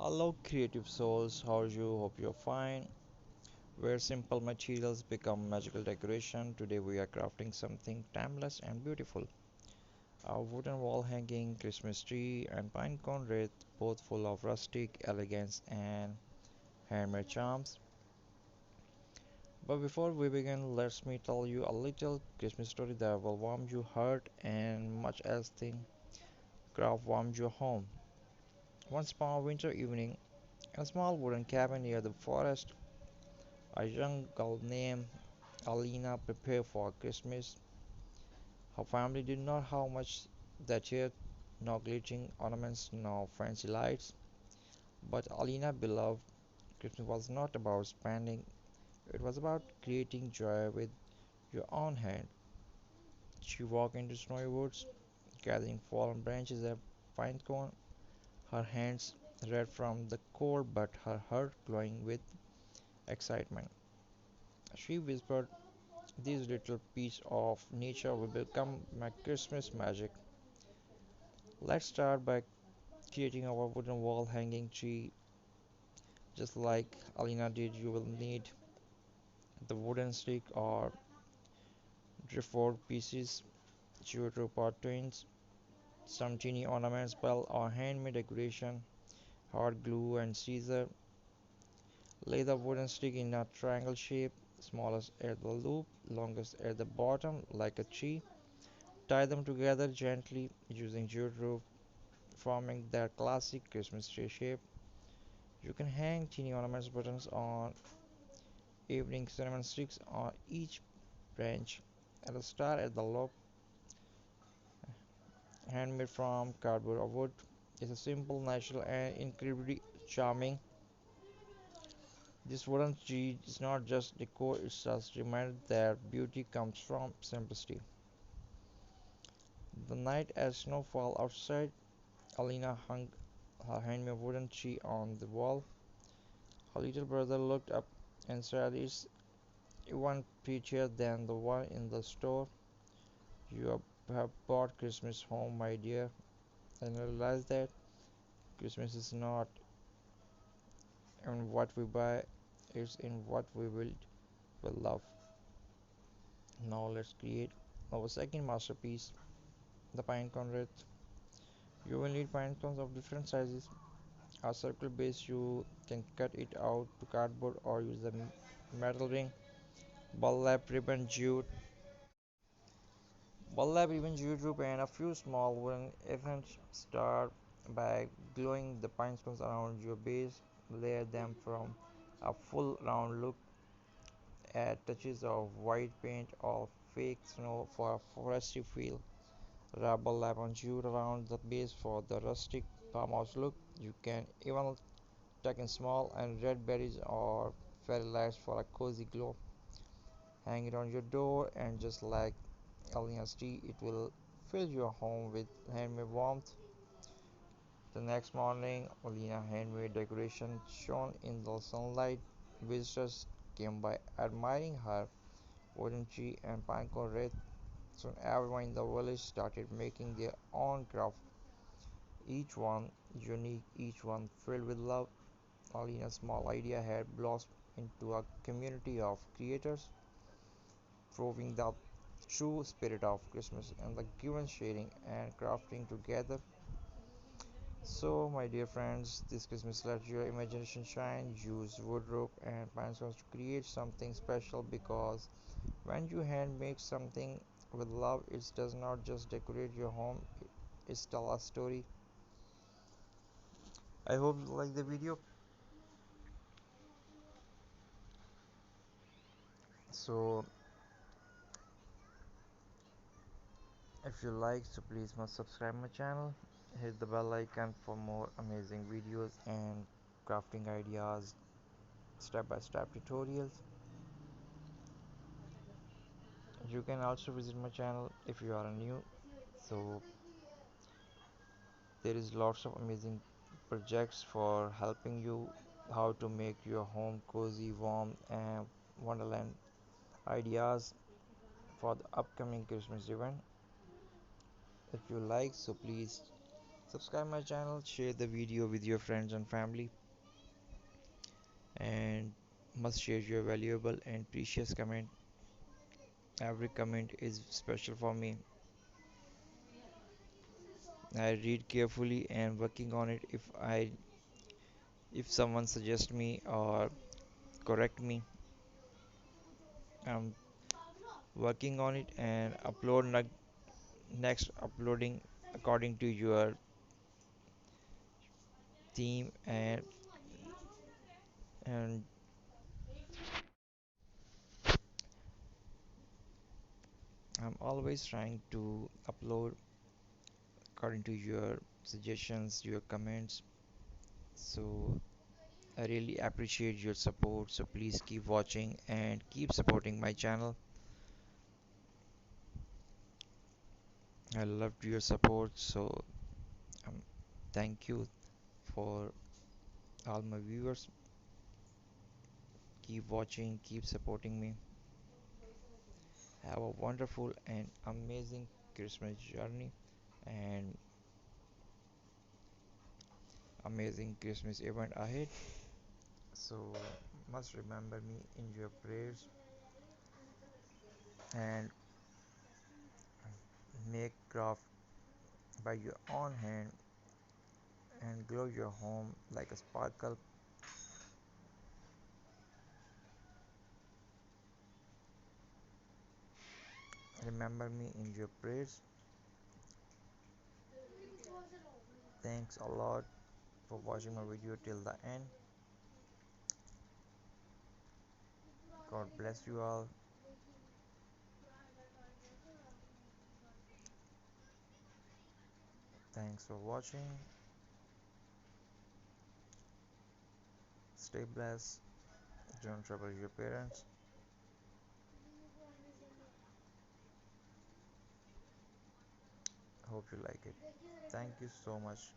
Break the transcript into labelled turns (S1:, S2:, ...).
S1: Hello, creative souls. How are you? Hope you're fine. Where simple materials become magical decoration. Today we are crafting something timeless and beautiful. A wooden wall hanging, Christmas tree, and pinecone wreath, both full of rustic elegance and handmade charms. But before we begin, let me tell you a little Christmas story that will warm your heart and much as the craft warms your home. One small winter evening, in a small wooden cabin near the forest, a young girl named Alina prepared for Christmas. Her family did not have much that year, no glittering ornaments, no fancy lights. But Alina beloved Christmas was not about spending, it was about creating joy with your own hand. She walked into snowy woods, gathering fallen branches and pine cone, her hands red from the cold but her heart glowing with excitement. She whispered, "This little piece of nature will become my Christmas magic." Let's start by creating our wooden wall hanging tree. Just like Alina did, you will need the wooden stick or driftwood pieces, jute or twins, some teeny ornaments, bell or handmade decoration, hot glue and scissor. Lay the wooden stick in a triangle shape, smallest at the loop, longest at the bottom like a tree. Tie them together gently using jute rope, forming their classic Christmas tree shape. You can hang teeny ornaments buttons on evening cinnamon sticks on each branch, and a star at the lobe, handmade from cardboard or wood. It's a simple, natural, and incredibly charming. This wooden tree is not just decor, it's just a reminder that beauty comes from simplicity. The night as snow fell outside, Alina hung her handmade wooden tree on the wall. Her little brother looked up and said, "It's even prettier than the one in the store. You have brought Christmas home, my dear." And I realized that Christmas is not in what we buy, it's in what we build with love. Now let's create our second masterpiece, the pinecone wreath. You will need pine cones of different sizes. A circle base, you can cut it out to cardboard or use a metal ring. Burlap ribbon, jute rope, and a few small wooden ends. Start by gluing the pine cones around your base. Layer them from a full round look. Add touches of white paint or fake snow for a festive feel. Wrap burlap on jute around the base for the rustic farmhouse look. You can even tuck in small and red berries or fairy lights for a cozy glow. Hang it on your door, and just like Alina's tea, it will fill your home with handmade warmth. The next morning, Alina handmade decoration shone in the sunlight. Visitors came by admiring her wooden tree and pinecone wreath. Soon everyone in the village started making their own craft, each one unique, each one filled with love. Alina's small idea had blossomed into a community of creators, proving the true spirit of Christmas and the given sharing and crafting together. So, my dear friends, this Christmas let your imagination shine. Use wood, rope, and pine cones to create something special because when you hand make something with love, it does not just decorate your home, it tells a story. I hope you like the video. So, if you like, so please must subscribe my channel. Hit the bell icon for more amazing videos and crafting ideas, step-by-step tutorials. You can also visit my channel if you are new. So there is lots of amazing projects for helping you how to make your home cozy, warm, and wonderland ideas for the upcoming Christmas event. If you like, so please Subscribe my channel, share the video with your friends and family, and must share your valuable and precious comment. Every comment is special for me. I read carefully and working on it. If someone suggests me or correct me, I'm working on it and next uploading according to your theme, and I'm always trying to upload according to your suggestions, your comments. So I really appreciate your support. So please keep watching and keep supporting my channel. I loved your support. So um, thank you for all my viewers. Keep watching, keep supporting me. Have a wonderful and amazing Christmas journey and amazing Christmas event ahead. So must remember me in your prayers and make craft by your own hand and glow your home like a sparkle. Remember me in your prayers. Thanks a lot for watching my video till the end. God bless you all. Thanks for watching. Stay blessed. Don't trouble your parents. Hope you like it. Thank you so much.